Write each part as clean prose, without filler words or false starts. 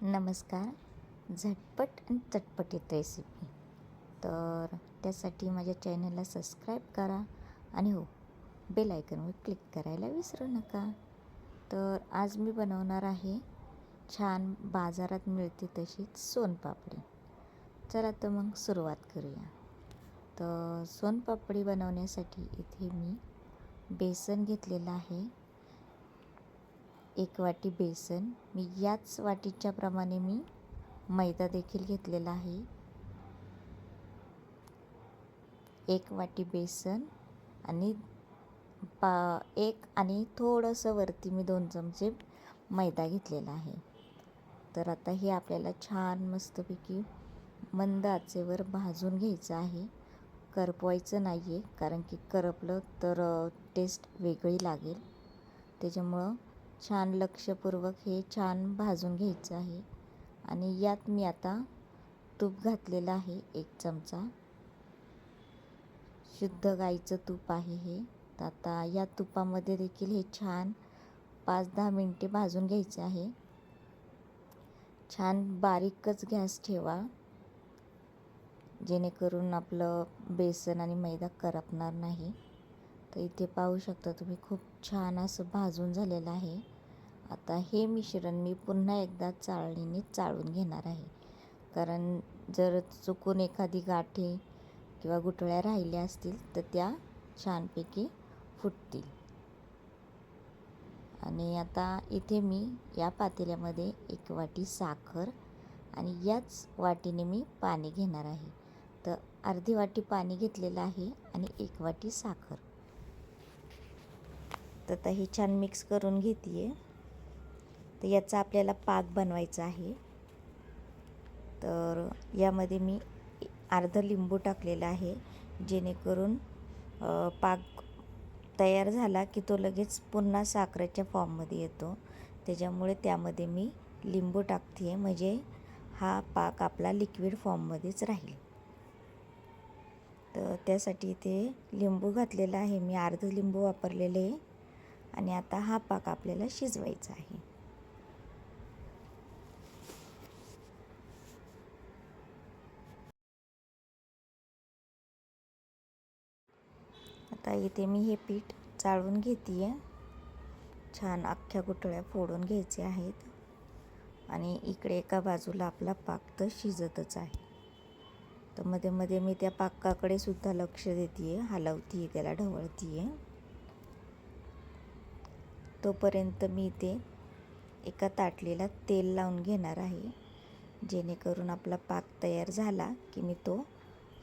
नमस्कार. झटपट आणि चटपटीत रेसिपी. तर त्यासाठी माझ्या चॅनलला सबस्क्राईब करा आणि हो, बेल आयकॉनवर क्लिक करायला विसरू नका. तर आज मी बनवणार आहे छान बाजारात मिळते तशीच सोनपापडी. चला तर मग सुरुवात करूया. तर सोनपापडी बनवण्यासाठी इथे मी बेसन घेतलेलं आहे. 1 वाटी बेसन. मी याच वाटीच्या प्रमाणे मी मैदा देखील घेतलेला आहे. 1 वाटी बेसन आणि 1 आणि थोडंसं वरती मी 2 चमचे मैदा घेतलेला आहे. तर आता हे आपल्याला छान मस्तपैकी मंद आचेवर भाजून घ्यायचं आहे. करपवायचं नाही आहे, कारण की करपलं तर टेस्ट वेगळी लागेल. त्याच्यामुळं छान लक्षपूर्वक हे छान भाजून घ्यायचं आहे. आणि यात मी आता तूप घातलेलं आहे. 1 चमचा शुद्ध गाईचं तूप आहे हे. तर आता या तुपामध्ये देखील हे छान 5-10 मिनटे भाजून घ्यायचे आहे. छान बारीकच गॅस ठेवा, जेणेकरून आपलं बेसन आणि मैदा करपणार नाही. तर इथे पाहू शकता तुम्ही, खूप छान असं भाजून झालेलं आहे. आता हे मिश्रण मी पुन्हा एकदा चाळणीने चाळून घेणार आहे, कारण जर चुकून एखादी गाठी किंवा गुठळ्या राहिल्या असतील तर त्या छानपैकी फुटतील. आणि आता इथे मी या पातेल्यामध्ये 1 वाटी साखर आणि याच वाटीने मी पाणी घेणार आहे. तर अर्धी वाटी पाणी घेतलेलं आहे आणि 1 वाटी साखर. तर आता हे छान मिक्स करून घेते. तर याचा आपल्याला पाक बनवायचा आहे. तर यामध्ये मी अर्ध लिंबू टाकलेला आहे, जेणेकरून पाक तयार झाला की तो लगेच पुन्हा साखरेच्या फॉर्ममध्ये येतो. त्याच्यामुळे त्यामध्ये मी लिंबू टाकते आहे, म्हणजे हा पाक आपला लिक्विड फॉर्ममध्येच राहील. तर त्यासाठी इथे लिंबू घातलेला आहे, मी अर्ध लिंबू वापरलेले आहे. आणि आता हा पाक आपल्याला शिजवायचा आहे. आता इथे मी हे पीठ चाळून घेते आहे. छान अख्ख्या गुठळ्या फोडून घ्यायचे आहेत. आणि इकडे एका बाजूला आपला पाक तर शिजतच आहे. तर मध्ये मध्ये मी त्या पाकाकडे सुद्धा लक्ष देते आहे, हलवते आहे, त्याला ढवळते आहे. तोपर्यंत मी इथे एका ताटलीला तेल लावून घेणार आहे, जेणेकरून आपला पाक तयार झाला की मी तो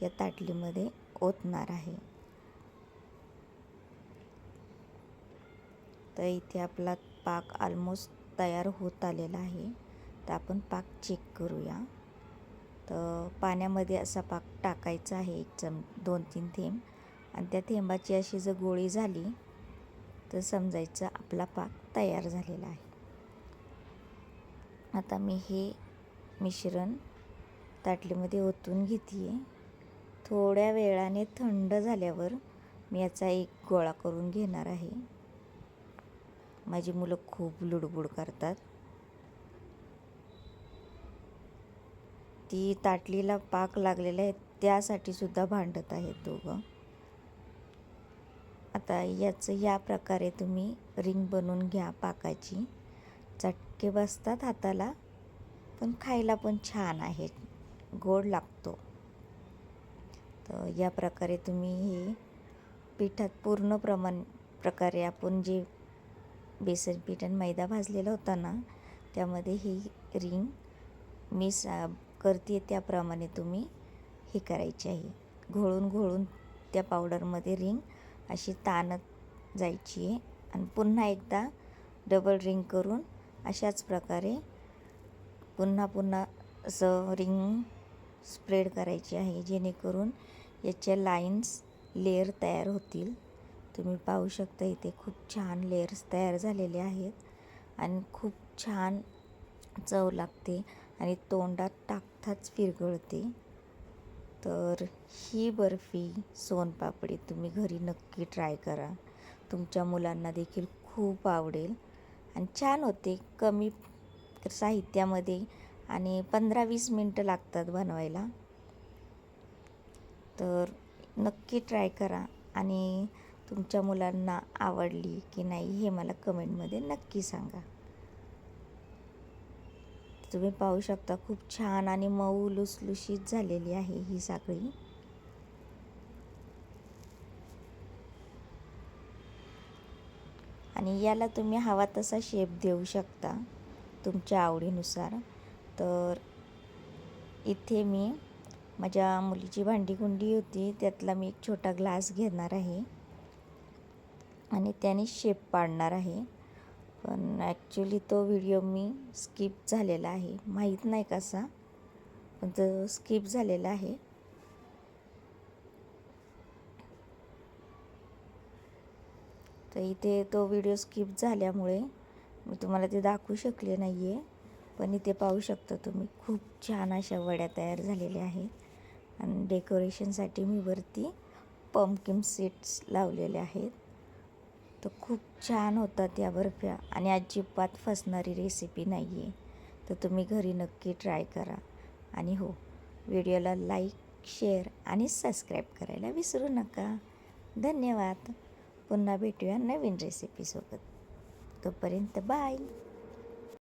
या ताटलीमध्ये ओतणार आहे. तर इथे आपला पाक ऑलमोस्ट तयार होत आलेला आहे. तर आपण पाक चेक करूया. तर पाण्यामध्ये असा पाक टाकायचा आहे, 2-3 थेंब. आणि त्या थेंबाची अशी जर गोळी झाली तर समजायचं आपला पाक तयार झालेला आहे. आता मी हे मिश्रण ताटलीमध्ये ओतून घेते आहे. थोड्या वेळाने थंड झाल्यावर मी याचा एक गोळा करून घेणार आहे. माझी मुलं खूप लुडबुड करतात. ती ताटलीला पाक लागलेला आहे त्यासाठी सुद्धा भांडत आहेत दोघं. आता याचं या प्रकारे तुम्ही रिंग बनवून घ्या पाकाची. चटके बसतात हाताला, पण खायला पण छान आहे, गोड लागतो. तर या प्रकारे तुम्ही हे पिठात पूर्ण प्रकारे आपण जे बेसन पीठ आणि मैदा भाजलेला होता ना, त्यामध्ये ही रिंग मी करते त्याप्रमाणे तुम्ही हे करायची आहे. घोळून घोळून त्या पावडरमध्ये रिंग अशी ताणत जायची आहे. आणि पुन्हा एकदा डबल रिंग करून अशाच प्रकारे पुन्हा पुन्हा असं रिंग स्प्रेड करायची आहे, जेणेकरून याच्या लाईन्स लेयर तयार होतील. तुम्ही पाहू शकता इथे खूप छान लेयर्स तयार झालेले आहेत आणि खूप छान चव लागते आणि तोंडात टाकताच विरघळते. तर ही बर्फी सोनपापडी तुम्ही घरी नक्की ट्राय करा. तुमच्या मुलांना देखील खूप आवडेल आणि छान होते. कमी साहित्यामध्ये आणि 15-20 मिनटं लागतात बनवायला. तर नक्की ट्राय करा आणि तुमच्या मुलांना आवडली की नाही हे मला कमेंटमध्ये नक्की सांगा. तुम्ही पाहू शकता खूप छान आणि मऊ लुसलुशीत झालेली आहे ही साखळी. आणि याला तुम्ही हवा तसा शेप देऊ शकता तुमच्या आवडीनुसार. तर इथे मी माझ्या मुलीची भांडीकुंडी होती त्यातला मी एक छोटा ग्लास घेणार आहे आणि त्याने शेप पाडणार आहे. पण ॲक्च्युली तो व्हिडिओ मी स्किप झालेला आहे, माहीत नाही कसा, पण तो स्किप झालेला आहे. तर इथे तो व्हिडिओ स्किप झाल्यामुळे मी तुम्हाला ते दाखवू शकले नाही आहे. पण इथे पाहू शकता तुम्ही खूप छान अशा वड्या तयार झालेल्या आहेत आणि डेकोरेशनसाठी मी वरती पंपकिन सीड्स लावलेले आहेत. तर खूप छान होतात या बर्फ्या आणि अजिबात फसणारी रेसिपी नाही आहे. तर तुम्ही घरी नक्की ट्राय करा. आणि हो, व्हिडिओला लाईक, शेअर आणि सबस्क्राईब करायला विसरू नका. धन्यवाद. पुन्हा भेटूया नवीन रेसिपीसोबत. तोपर्यंत बाय.